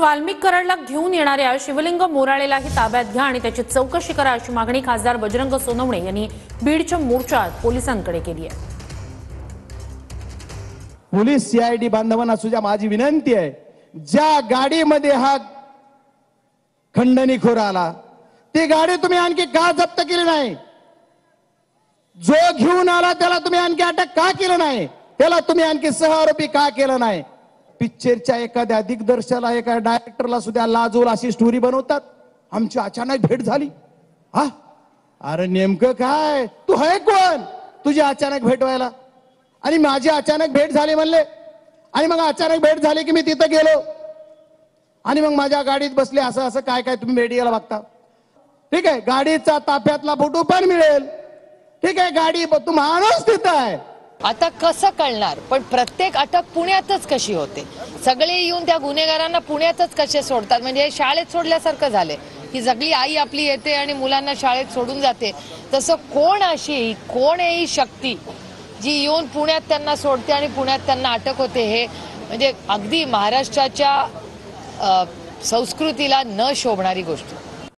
वाल्मिक कराडला घेऊन येणाऱ्या शिवलिंग मोराळेलाही ताब्यात घ्या आणि त्याची चौकशी करा अशी मागणी खासदार बजरंग सोनवणे यांनी बीडच्या मोर्चात पोलिसांकडे केली आहे। पोलीस सीआयडी बांधवांना सुद्धा माझी विनंती आहे, ज्या गाडीमध्ये हा खंडणीखोर आला ती गाडी तुम्ही आणखी का जप्त केली नाही? जो घेऊन आला त्याला तुम्ही आणखी अटक का केलं नाही? त्याला तुम्ही आणखी सहआरोपी का केलं नाही? पिक्चरच्या एखाद्या दिग्दर्शकाला एका डायरेक्टरला सुद्धा लाजवल अशी स्टोरी बनवतात। आमची अचानक भेट झाली। हा अरे नेमकं काय? तू आहे कोण तुझी अचानक भेट व्हायला? आणि माझी अचानक भेट झाली म्हणले आणि मग अचानक भेट झाली की मी तिथं गेलो आणि मग माझ्या गाडीत बसले। असं असं काय काय तुम्ही मीडियाला बघता? ठीक आहे, गाडीचा ताफ्यातला फोटो पण मिळेल। ठीक आहे, गाडी तू माणूस तिथं आहे। आता कसं कळणार? पण प्रत्येक अटक पुण्यातच कशी होते? सगळे येऊन त्या गुन्हेगारांना पुण्यातच कसे सोडतात? म्हणजे हे शाळेत सोडल्यासारखं झालंय की सगळी आई आपली येते आणि मुलांना शाळेत सोडून जाते। तसं कोण आहे ही शक्ती जी येऊन पुण्यात त्यांना सोडते आणि पुण्यात त्यांना अटक होते? हे म्हणजे अगदी महाराष्ट्राच्या संस्कृतीला न शोभणारी गोष्ट।